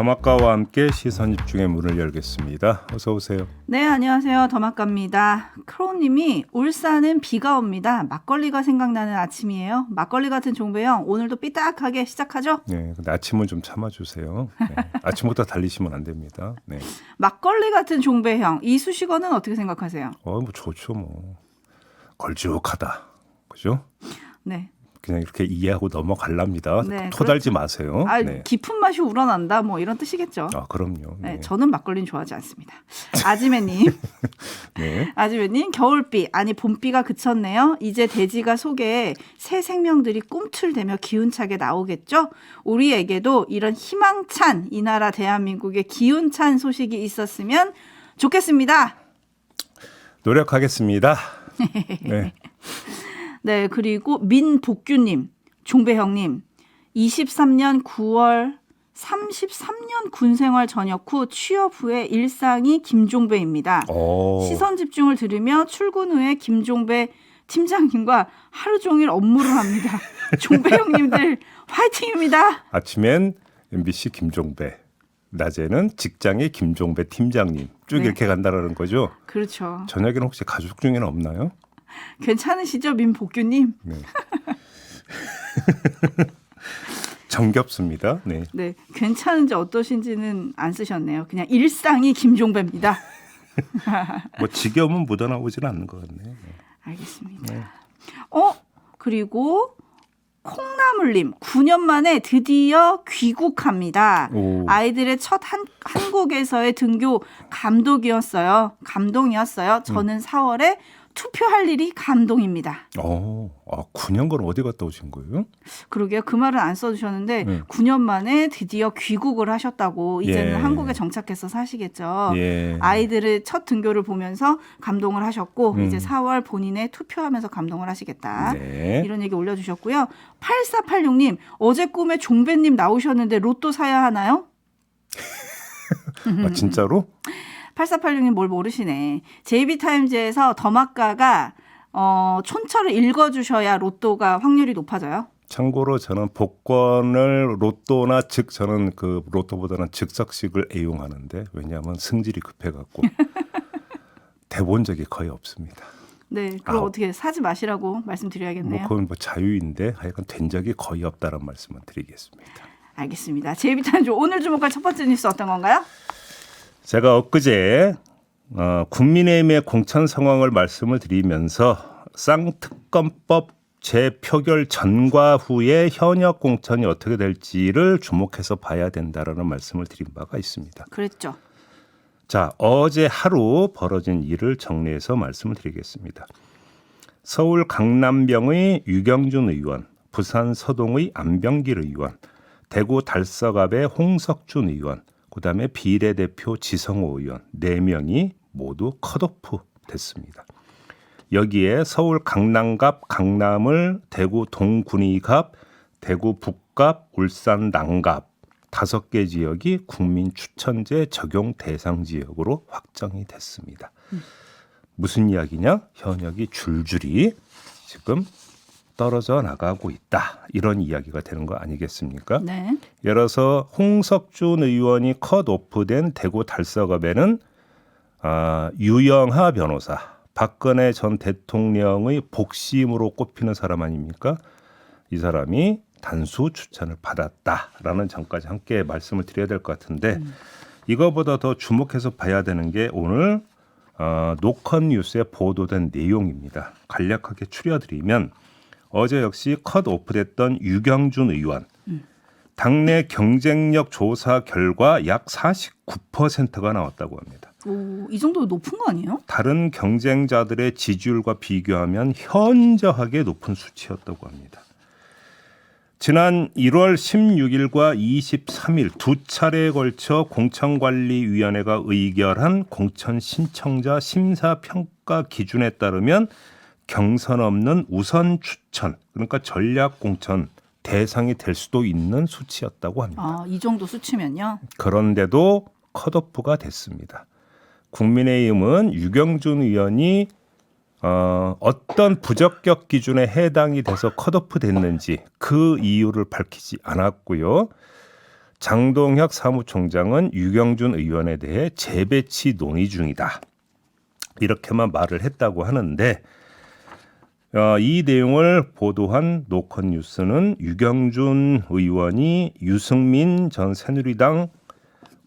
더마카와 함께 시선집중의 문을 열겠습니다. 어서 오세요. 네, 안녕하세요. 더마카입니다. 크로님이 울산은 비가 옵니다. 막걸리가 생각나는 아침이에요. 막걸리 같은 종배형 오늘도 삐딱하게 시작하죠? 네, 근데 아침은 좀 참아주세요. 네, 아침부터 달리시면 안 됩니다. 네. 막걸리 같은 종배형 이 수식어는 어떻게 생각하세요? 뭐 좋죠, 뭐 걸쭉하다, 그죠? 네. 그냥 이렇게 이해하고 넘어갈랍니다. 네, 토달지 그렇죠. 마세요. 네. 깊은 맛이 우러난다 뭐 이런 뜻이겠죠. 그럼요. 네. 네. 저는 막걸리는 좋아하지 않습니다. 아지매님. 네. 아지매님 겨울비 아니 봄비가 그쳤네요. 이제 대지가 속에 새 생명들이 꿈틀대며 기운차게 나오겠죠. 우리에게도 이런 희망찬 이 나라 대한민국의 기운찬 소식이 있었으면 좋겠습니다. 노력하겠습니다. 네. 네, 그리고 민복규님, 종배형님, 23년 9월 33년 군생활 전역 후 취업 후에 일상이 김종배입니다. 시선 집중을 들으며 출근 후에 김종배 팀장님과 하루 종일 업무를 합니다. 종배형님들 화이팅입니다. 아침엔 MBC 김종배, 낮에는 직장의 김종배 팀장님 쭉 네. 이렇게 간다라는 거죠. 그렇죠. 저녁에는 혹시 가족 중에는 없나요? 괜찮으시죠, 민복규님? 네. 정겹습니다. 네. 네, 괜찮은지 어떠신지는 안 쓰셨네요. 그냥 일상이 김종배입니다. 뭐 지겨움은 묻어나오지는 않는 것 같네요. 네. 알겠습니다. 네. 그리고 콩나물님 9년 만에 드디어 귀국합니다. 오. 아이들의 첫 한국에서의 등교 감동이었어요. 저는 4월에 투표할 일이 감동입니다. 9년간 어디 갔다 오신 거예요? 그러게요. 그 말은 안 써주셨는데 네. 9년 만에 드디어 귀국을 하셨다고 이제는 예. 한국에 정착해서 사시겠죠. 예. 아이들의 첫 등교를 보면서 감동을 하셨고 이제 4월 본인의 투표하면서 감동을 하시겠다. 네. 이런 얘기 올려주셨고요. 8486님 어제 꿈에 종배님 나오셨는데 로또 사야 하나요? 진짜로? 8486님 뭘 모르시네. JB타임즈에서 더마카가 촌철을 읽어주셔야 로또가 확률이 높아져요. 참고로 저는 복권을 로또나 저는 그 로또보다는 즉석식을 애용하는데 왜냐하면 승질이 급해갖고 대본 적이 거의 없습니다. 네, 그럼 어떻게 사지 마시라고 말씀드려야겠네요. 그건 자유인데 하여간 된 적이 거의 없다는 말씀을 드리겠습니다. 알겠습니다. JB타임즈 오늘 주목할 첫 번째 뉴스 어떤 건가요? 제가 엊그제 국민의힘의 공천 상황을 말씀을 드리면서 쌍특검법 재표결 전과 후에 현역 공천이 어떻게 될지를 주목해서 봐야 된다라는 말씀을 드린 바가 있습니다. 그랬죠. 자, 어제 하루 벌어진 일을 정리해서 말씀을 드리겠습니다. 서울 강남병의 유경준 의원, 부산 서동의 안병길 의원, 대구 달서갑의 홍석준 의원, 그다음에 비례대표 지성호 의원 4명이 모두 컷오프 됐습니다. 여기에 서울 강남갑, 강남을 대구 동군의갑, 대구 북갑, 울산 남갑 5개 지역이 국민 추천제 적용 대상 지역으로 확정이 됐습니다. 무슨 이야기냐? 현역이 줄줄이 지금 떨어져 나가고 있다. 이런 이야기가 되는 거 아니겠습니까? 네. 예를 들어서 홍석준 의원이 컷오프된 대구 달서갑에는 유영하 변호사, 박근혜 전 대통령의 복심으로 꼽히는 사람 아닙니까? 이 사람이 단수 추천을 받았다라는 점까지 함께 말씀을 드려야 될 것 같은데 이거보다 더 주목해서 봐야 되는 게 오늘 노컷 뉴스에 보도된 내용입니다. 간략하게 추려드리면 어제 역시 컷오프됐던 유경준 의원 당내 경쟁력 조사 결과 약 49%가 나왔다고 합니다. 이 정도 높은 거 아니에요? 다른 경쟁자들의 지지율과 비교하면 현저하게 높은 수치였다고 합니다. 지난 1월 16일과 23일 두 차례에 걸쳐 공천관리위원회가 의결한 공천 신청자 심사평가 기준에 따르면 경선 없는 우선 추천, 그러니까 전략 공천 대상이 될 수도 있는 수치였다고 합니다. 이 정도 수치면요? 그런데도 컷오프가 됐습니다. 국민의힘은 유경준 의원이 어떤 부적격 기준에 해당이 돼서 컷오프 됐는지 그 이유를 밝히지 않았고요. 장동혁 사무총장은 유경준 의원에 대해 재배치 논의 중이다. 이렇게만 말을 했다고 하는데 이 내용을 보도한 노컷뉴스는 유경준 의원이 유승민 전 새누리당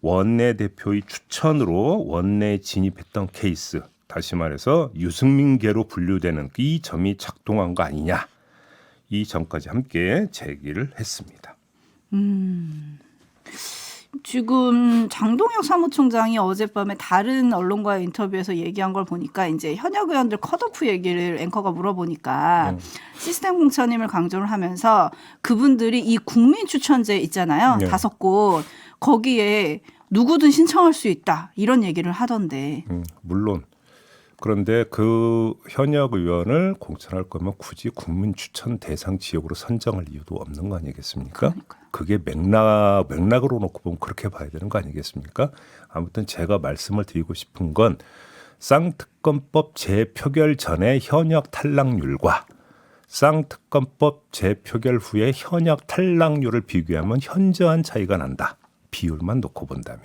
원내대표의 추천으로 원내에 진입했던 케이스, 다시 말해서 유승민계로 분류되는 이 점이 작동한 거 아니냐, 이 점까지 함께 제기를 했습니다. 지금 장동혁 사무총장이 어젯밤에 다른 언론과의 인터뷰에서 얘기한 걸 보니까 이제 현역 의원들 컷오프 얘기를 앵커가 물어보니까 시스템 공천임을 강조를 하면서 그분들이 이 국민 추천제 있잖아요. 네. 5곳 거기에 누구든 신청할 수 있다 이런 얘기를 하던데. 물론 그런데 그 현역 의원을 공천할 거면 굳이 국민 추천 대상 지역으로 선정할 이유도 없는 거 아니겠습니까? 그러니까요. 그게 맥락으로 놓고 보면 그렇게 봐야 되는 거 아니겠습니까? 아무튼 제가 말씀을 드리고 싶은 건 쌍특검법 재표결 전의 현역 탈락률과 쌍특검법 재표결 후의 현역 탈락률을 비교하면 현저한 차이가 난다. 비율만 놓고 본다면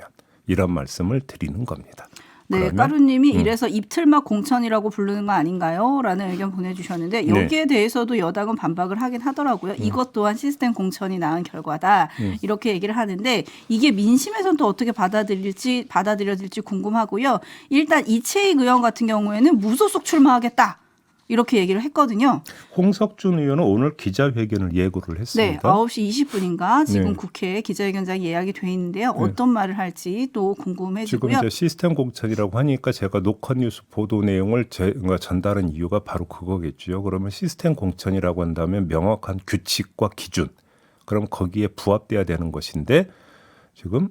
이런 말씀을 드리는 겁니다. 네, 까루님이 이래서 입틀막 공천이라고 부르는 거 아닌가요? 라는 의견 보내주셨는데 여기에 대해서도 여당은 반박을 하긴 하더라고요. 이것 또한 시스템 공천이 낳은 결과다. 이렇게 얘기를 하는데 이게 민심에서는 또 어떻게 받아들여질지 궁금하고요. 일단 이채익 의원 같은 경우에는 무소속 출마하겠다. 이렇게 얘기를 했거든요. 홍석준 의원은 오늘 기자회견을 예고를 했습니다. 네, 9시 20분인가 지금 네. 국회에 기자회견장이 예약이 돼 있는데요. 어떤 말을 할지 또 궁금해지고요. 지금 이제 시스템 공천이라고 하니까 제가 노컷뉴스 보도 내용을 전달한 이유가 바로 그거겠죠. 그러면 시스템 공천이라고 한다면 명확한 규칙과 기준, 그럼 거기에 부합돼야 되는 것인데 지금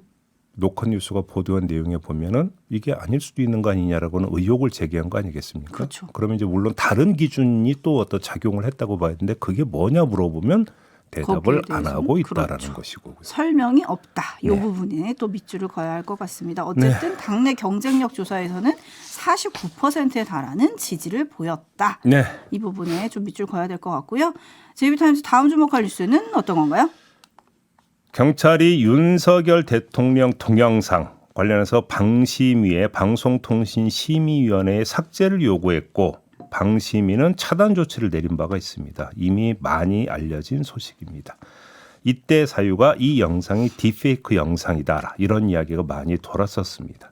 노컷뉴스가 보도한 내용에 보면은 이게 아닐 수도 있는 거 아니냐라고는 의혹을 제기한 거 아니겠습니까? 그렇죠. 그러면 이제 물론 다른 기준이 또 어떤 작용을 했다고 봐야 되는데 그게 뭐냐 물어보면 대답을 안 하고 있다라는 그렇죠. 것이고. 설명이 없다. 이 네. 부분에 또 밑줄을 그어야 할 것 같습니다. 어쨌든 당내 경쟁력 조사에서는 49%에 달하는 지지를 보였다. 네. 이 부분에 좀 밑줄 그어야 될 것 같고요. 제이비타임즈 다음 주목할 뉴스는 어떤 건가요? 경찰이 윤석열 대통령 동영상 관련해서 방심위에 방송통신심의위원회에 삭제를 요구했고 방심위는 차단 조치를 내린 바가 있습니다. 이미 많이 알려진 소식입니다. 이때 사유가 이 영상이 딥페이크 영상이다, 이런 이야기가 많이 돌았었습니다.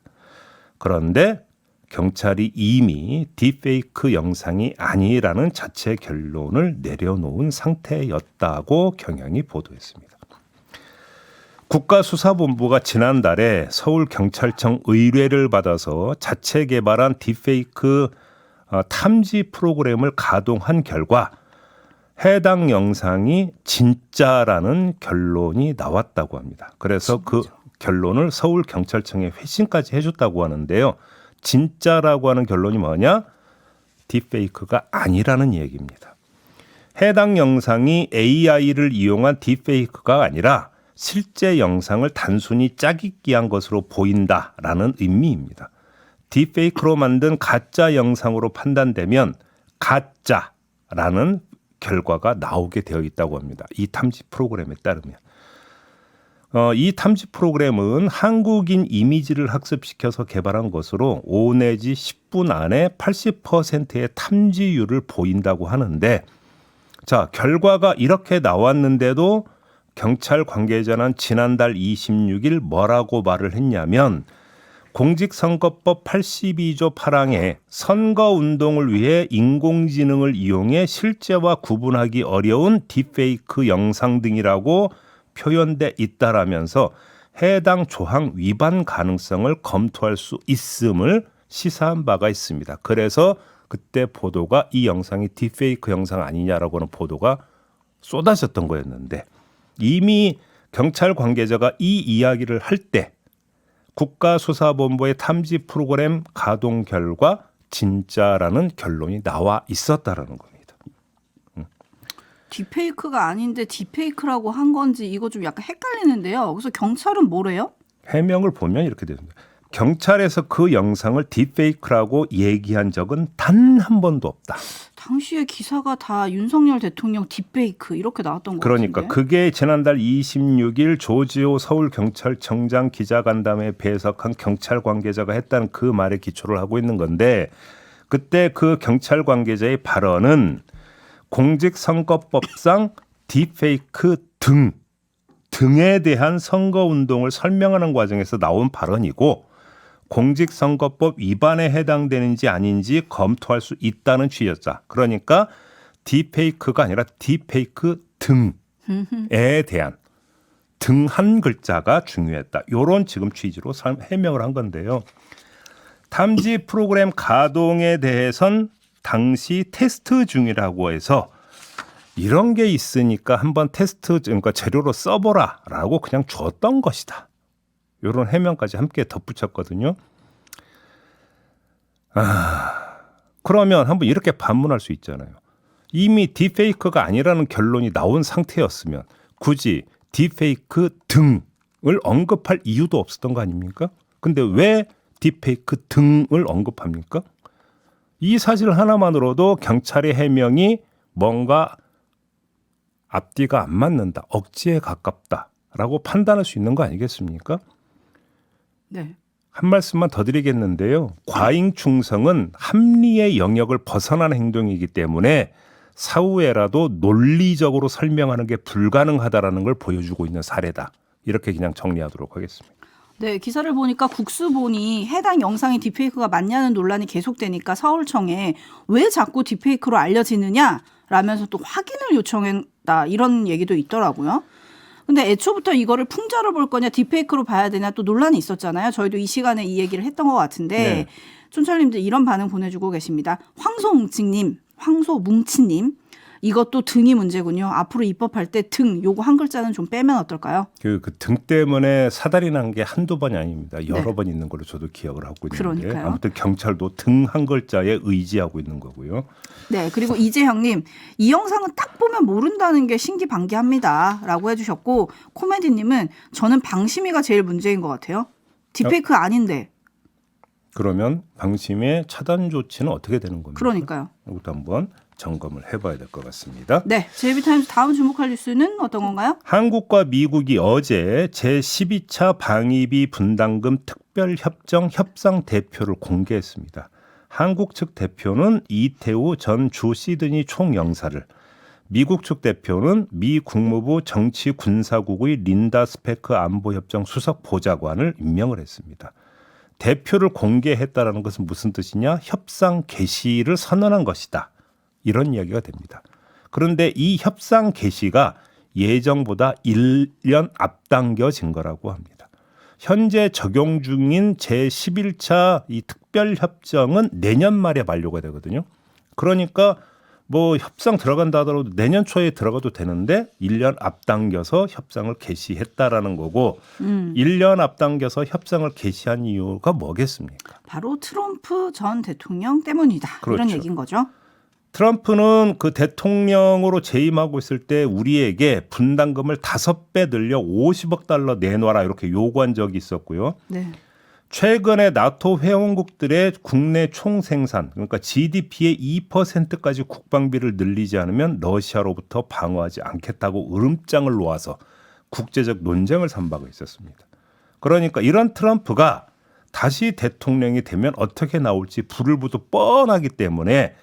그런데 경찰이 이미 딥페이크 영상이 아니라는 자체 결론을 내려놓은 상태였다고 경향이 보도했습니다. 국가수사본부가 지난달에 서울경찰청 의뢰를 받아서 자체 개발한 딥페이크 탐지 프로그램을 가동한 결과 해당 영상이 진짜라는 결론이 나왔다고 합니다. 그래서 그 결론을 서울경찰청에 회신까지 해줬다고 하는데요. 진짜라고 하는 결론이 뭐냐? 딥페이크가 아니라는 얘기입니다. 해당 영상이 AI를 이용한 딥페이크가 아니라 실제 영상을 단순히 짜깁기한 것으로 보인다라는 의미입니다. 딥페이크로 만든 가짜 영상으로 판단되면 가짜라는 결과가 나오게 되어 있다고 합니다. 이 탐지 프로그램에 따르면. 이 탐지 프로그램은 한국인 이미지를 학습시켜서 개발한 것으로 5 내지 10분 안에 80%의 탐지율을 보인다고 하는데, 자, 결과가 이렇게 나왔는데도 경찰 관계자는 지난달 26일 뭐라고 말을 했냐면 공직선거법 82조 8항에 선거운동을 위해 인공지능을 이용해 실제와 구분하기 어려운 딥페이크 영상 등이라고 표현돼 있다라면서 해당 조항 위반 가능성을 검토할 수 있음을 시사한 바가 있습니다. 그래서 그때 보도가 이 영상이 딥페이크 영상 아니냐라고 하는 보도가 쏟아졌던 거였는데, 이미 경찰 관계자가 이 이야기를 할 때 국가수사본부의 탐지 프로그램 가동 결과 진짜라는 결론이 나와 있었다라는 겁니다. 딥페이크가 아닌데 딥페이크라고 한 건지 이거 좀 약간 헷갈리는데요. 그래서 경찰은 뭐래요? 해명을 보면 이렇게 됩니다. 경찰에서 그 영상을 딥페이크라고 얘기한 적은 단 한 번도 없다. 당시에 기사가 다 윤석열 대통령 딥페이크 이렇게 나왔던 거 그러니까 같은데. 그게 지난달 26일 조지호 서울경찰청장 기자간담회에 배석한 경찰 관계자가 했다는 그 말에 기초를 하고 있는 건데 그때 그 경찰 관계자의 발언은 공직선거법상 딥페이크 등에 대한 선거운동을 설명하는 과정에서 나온 발언이고 공직선거법 위반에 해당되는지 아닌지 검토할 수 있다는 취지였다. 그러니까 딥페이크가 아니라 딥페이크 등에 대한 등 한 글자가 중요했다. 이런 지금 취지로 해명을 한 건데요. 탐지 프로그램 가동에 대해선 당시 테스트 중이라고 해서 이런 게 있으니까 한번 테스트 그러니까 재료로 써보라라고 그냥 줬던 것이다. 이런 해명까지 함께 덧붙였거든요. 그러면 한번 이렇게 반문할 수 있잖아요. 이미 딥페이크가 아니라는 결론이 나온 상태였으면 굳이 딥페이크 등을 언급할 이유도 없었던 거 아닙니까? 근데 왜 딥페이크 등을 언급합니까? 이 사실 하나만으로도 경찰의 해명이 뭔가 앞뒤가 안 맞는다, 억지에 가깝다라고 판단할 수 있는 거 아니겠습니까? 네. 한 말씀만 더 드리겠는데요. 과잉 충성은 합리의 영역을 벗어나는 행동이기 때문에 사후에라도 논리적으로 설명하는 게 불가능하다라는 걸 보여주고 있는 사례다. 이렇게 그냥 정리하도록 하겠습니다. 네, 기사를 보니까 국수본이 해당 영상이 딥페이크가 맞냐는 논란이 계속되니까 서울청에 왜 자꾸 딥페이크로 알려지느냐라면서 또 확인을 요청했다 이런 얘기도 있더라고요. 근데 애초부터 이거를 풍자로 볼 거냐 딥페이크로 봐야 되냐 또 논란이 있었잖아요. 저희도 이 시간에 이 얘기를 했던 것 같은데 네. 촌철님들 이런 반응 보내주고 계십니다. 황소뭉치님, 황소뭉치님 이것도 등이 문제군요. 앞으로 입법할 때 등 요거 한 글자는 좀 빼면 어떨까요? 그 등 때문에 사달이 난 게 한두 번이 아닙니다. 여러 네. 번 있는 걸로 저도 기억을 하고 있는데 그러니까요. 아무튼 경찰도 등 한 글자에 의지하고 있는 거고요. 네, 그리고 이재형님 이 영상은 딱 보면 모른다는 게 신기반기합니다라고 해주셨고 코미디님은 저는 방심위가 제일 문제인 것 같아요. 딥페이크 아닌데. 그러면 방심의 차단 조치는 어떻게 되는 겁니까? 그러니까요. 이것도 한번 점검을 해봐야 될 것 같습니다. 네, 제이비타임즈 다음 주목할 뉴스는 어떤 건가요? 한국과 미국이 어제 제12차 방위비 분담금 특별협정 협상 대표를 공개했습니다. 한국 측 대표는 이태우 전 주 시드니 총영사를, 미국 측 대표는 미 국무부 정치군사국의 린다 스페크 안보협정 수석 보좌관을 임명을 했습니다. 대표를 공개했다라는 것은 무슨 뜻이냐? 협상 개시를 선언한 것이다. 이런 이야기가 됩니다. 그런데 이 협상 개시가 예정보다 1년 앞당겨진 거라고 합니다. 현재 적용 중인 제11차 이 특별협정은 내년 말에 만료가 되거든요. 그러니까 뭐 협상 들어간다 하더라도 내년 초에 들어가도 되는데 1년 앞당겨서 협상을 개시했다라는 거고 1년 앞당겨서 협상을 개시한 이유가 뭐겠습니까? 바로 트럼프 전 대통령 때문이다. 그렇죠. 이런 얘기인 거죠. 트럼프는 그 대통령으로 재임하고 있을 때 우리에게 분담금을 5배 늘려 50억 달러 내놔라 이렇게 요구한 적이 있었고요. 네. 최근에 나토 회원국들의 국내 총생산 그러니까 GDP의 2%까지 국방비를 늘리지 않으면 러시아로부터 방어하지 않겠다고 으름장을 놓아서 국제적 논쟁을 삼박고 있었습니다. 그러니까 이런 트럼프가 다시 대통령이 되면 어떻게 나올지 불을 보듯 뻔하기 때문에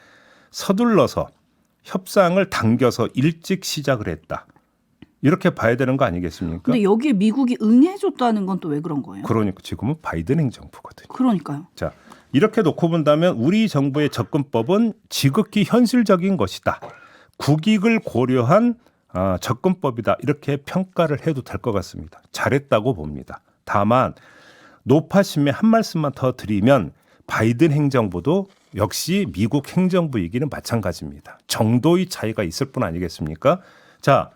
서둘러서 협상을 당겨서 일찍 시작을 했다. 이렇게 봐야 되는 거 아니겠습니까? 근데 여기에 미국이 응해줬다는 건 또 왜 그런 거예요? 그러니까 지금은 바이든 행정부거든요. 그러니까요. 자, 이렇게 놓고 본다면 우리 정부의 접근법은 지극히 현실적인 것이다. 국익을 고려한 접근법이다. 이렇게 평가를 해도 될 것 같습니다. 잘했다고 봅니다. 다만 노파심에 한 말씀만 더 드리면 바이든 행정부도 역시 미국 행정부이기는 마찬가지입니다. 정도의 차이가 있을 뿐 아니겠습니까? 자,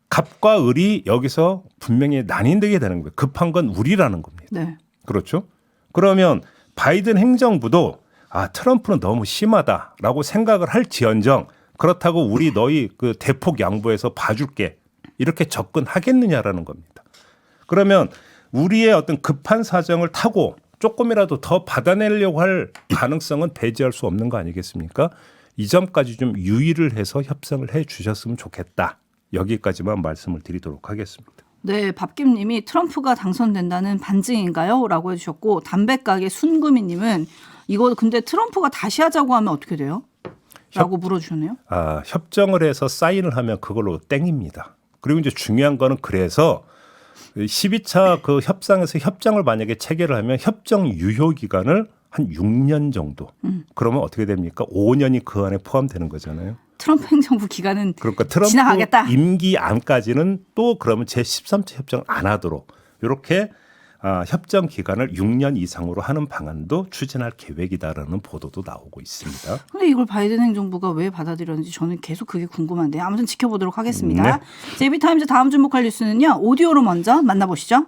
갑과 을이 여기서 분명히 난인되게 되는 거예요. 급한 건 우리라는 겁니다. 네. 그렇죠? 그러면 바이든 행정부도 트럼프는 너무 심하다라고 생각을 할지언정 그렇다고 우리 너희 그 대폭 양보해서 봐줄게 이렇게 접근하겠느냐라는 겁니다. 그러면 우리의 어떤 급한 사정을 타고 조금이라도 더 받아내려고 할 가능성은 배제할 수 없는 거 아니겠습니까? 이 점까지 좀 유의를 해서 협상을 해 주셨으면 좋겠다. 여기까지만 말씀을 드리도록 하겠습니다. 네, 밥김님이 트럼프가 당선된다는 반증인가요? 라고 해주셨고 담배가게 순구미님은 이거 근데 트럼프가 다시 하자고 하면 어떻게 돼요? 라고 물어주셨네요. 협정을 해서 사인을 하면 그걸로 땡입니다. 그리고 이제 중요한 거는 그래서 12차 그 협상에서 협정을 만약에 체결을 하면 협정 유효 기간을 한 6년 정도. 그러면 어떻게 됩니까? 5년이 그 안에 포함되는 거잖아요. 트럼프 행정부 기간은 그러니까 트럼프 지나가겠다. 임기 안까지는 또 그러면 제13차 협정을 안 하도록 이렇게 협정 기간을 6년 이상으로 하는 방안도 추진할 계획이다라는 보도도 나오고 있습니다. 근데 이걸 바이든 행정부가 왜 받아들였는지 저는 계속 그게 궁금한데요. 아무튼 지켜보도록 하겠습니다. 네. JB타임즈 다음 주목할 뉴스는요. 오디오로 먼저 만나보시죠.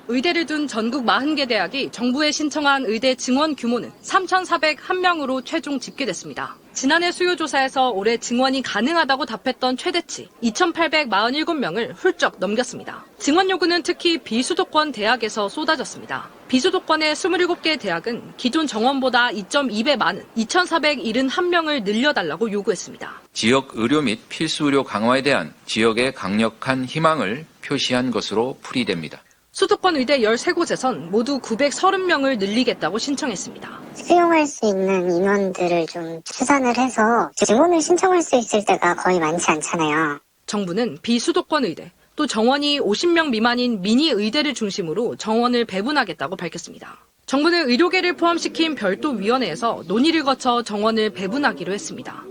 의대를 둔 전국 40개 대학이 정부에 신청한 의대 증원 규모는 3,401명으로 최종 집계됐습니다. 지난해 수요조사에서 올해 증원이 가능하다고 답했던 최대치 2,847명을 훌쩍 넘겼습니다. 증원 요구는 특히 비수도권 대학에서 쏟아졌습니다. 비수도권의 27개 대학은 기존 정원보다 2.2배 많은 2,471명을 늘려달라고 요구했습니다. 지역 의료 및 필수 의료 강화에 대한 지역의 강력한 희망을 표시한 것으로 풀이됩니다. 수도권 의대 13곳에선 모두 930명을 늘리겠다고 신청했습니다. 수용할 수 있는 인원들을 좀 추산을 해서 증원을 신청할 수 있을 때가 거의 많지 않잖아요. 정부는 비수도권 의대, 또 정원이 50명 미만인 미니 의대를 중심으로 정원을 배분하겠다고 밝혔습니다. 정부는 의료계를 포함시킨 별도 위원회에서 논의를 거쳐 정원을 배분하기로 했습니다.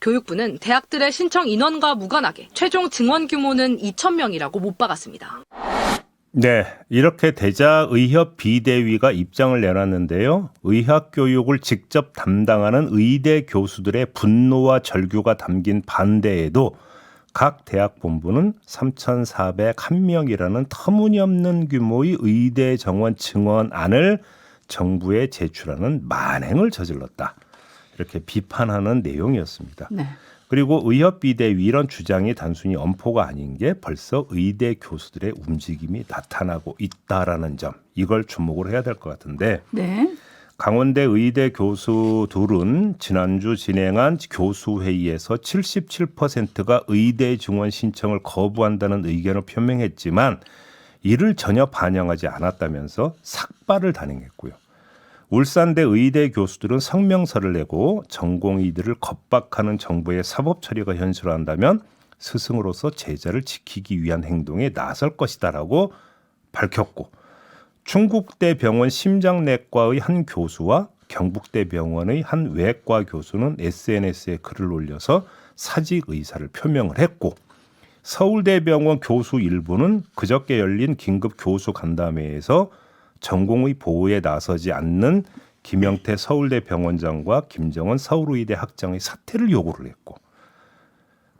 교육부는 대학들의 신청 인원과 무관하게 최종 증원 규모는 2,000명이라고 못 박았습니다. 네, 이렇게 되자 의협 비대위가 입장을 내놨는데요. 의학 교육을 직접 담당하는 의대 교수들의 분노와 절규가 담긴 반대에도 각 대학 본부는 3,401명이라는 터무니없는 규모의 의대 정원 증원안을 정부에 제출하는 만행을 저질렀다. 이렇게 비판하는 내용이었습니다. 네. 그리고 의협비대위 이런 주장이 단순히 엄포가 아닌 게 벌써 의대 교수들의 움직임이 나타나고 있다라는 점, 이걸 주목을 해야 될 것 같은데 네. 강원대 의대 교수 둘은 지난주 진행한 교수회의에서 77%가 의대 증원 신청을 거부한다는 의견을 표명했지만 이를 전혀 반영하지 않았다면서 삭발을 단행했고요. 울산대 의대 교수들은 성명서를 내고 전공의들을 겁박하는 정부의 사법 처리가 현실화한다면 스승으로서 제자를 지키기 위한 행동에 나설 것이다라고 밝혔고, 충북대 병원 심장내과의 한 교수와 경북대 병원의 한 외과 교수는 SNS에 글을 올려서 사직 의사를 표명을 했고, 서울대병원 교수 일부는 그저께 열린 긴급 교수 간담회에서 전공의 보호에 나서지 않는 김영태 서울대 병원장과 김정은 서울의대 학장의 사퇴를 요구를 했고,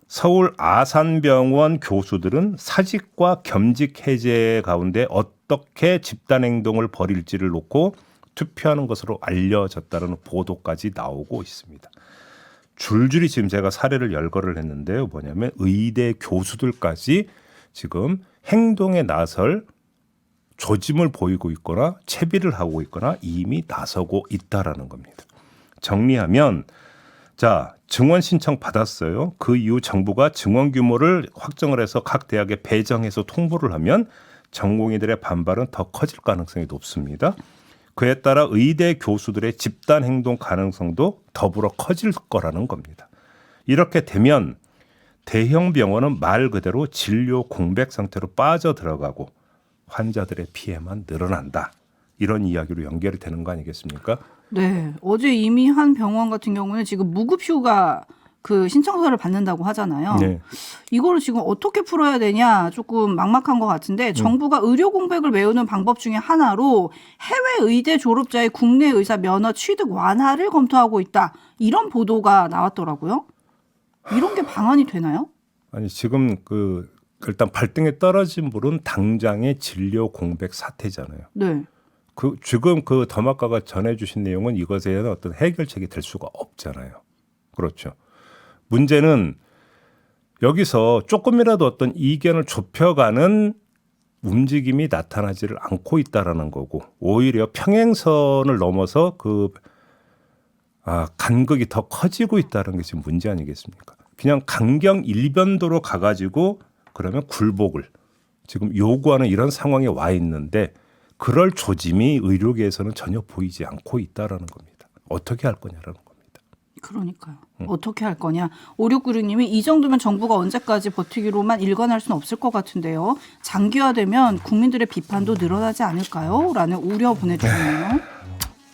서울 아산병원 교수들은 사직과 겸직 해제 가운데 어떻게 집단행동을 벌일지를 놓고 투표하는 것으로 알려졌다는 보도까지 나오고 있습니다. 줄줄이 지금 제가 사례를 열거를 했는데요. 뭐냐면 의대 교수들까지 지금 행동에 나설 조짐을 보이고 있거나 채비를 하고 있거나 이미 나서고 있다라는 겁니다. 정리하면, 자, 증원 신청 받았어요. 그 이후 정부가 증원 규모를 확정을 해서 각 대학에 배정해서 통보를 하면 전공의들의 반발은 더 커질 가능성이 높습니다. 그에 따라 의대 교수들의 집단 행동 가능성도 더불어 커질 거라는 겁니다. 이렇게 되면 대형 병원은 말 그대로 진료 공백 상태로 빠져들어가고 환자들의 피해만 늘어난다. 이런 이야기로 연결이 되는 거 아니겠습니까? 네. 어제 이미 한 병원 같은 경우는 지금 무급휴가 그 신청서를 받는다고 하잖아요. 네. 이거를 지금 어떻게 풀어야 되냐 조금 막막한 것 같은데 정부가 의료 공백을 메우는 방법 중에 하나로 해외 의대 졸업자의 국내 의사 면허 취득 완화를 검토하고 있다. 이런 보도가 나왔더라고요. 이런 게 방안이 되나요? 아니 지금 일단 발등에 떨어진 물은 당장의 진료 공백 사태잖아요. 네. 지금 더마카가 전해주신 내용은 이것에 대한 어떤 해결책이 될 수가 없잖아요. 그렇죠. 문제는 여기서 조금이라도 어떤 이견을 좁혀가는 움직임이 나타나지를 않고 있다라는 거고 오히려 평행선을 넘어서 간극이 더 커지고 있다는 게 지금 문제 아니겠습니까? 그냥 강경 일변도로 가가지고 그러면 굴복을 지금 요구하는 이런 상황에 와 있는데 그럴 조짐이 의료계에서는 전혀 보이지 않고 있다라는 겁니다. 어떻게 할 거냐라는 겁니다. 그러니까요. 어떻게 할 거냐. 5696님이 이 정도면 정부가 언제까지 버티기로만 일관할 수는 없을 것 같은데요. 장기화되면 국민들의 비판도 늘어나지 않을까요? 라는 우려 보내주셨네요.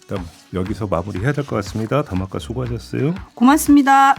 일단 여기서 마무리해야 될 것 같습니다. 담화가 수고하셨어요. 고맙습니다.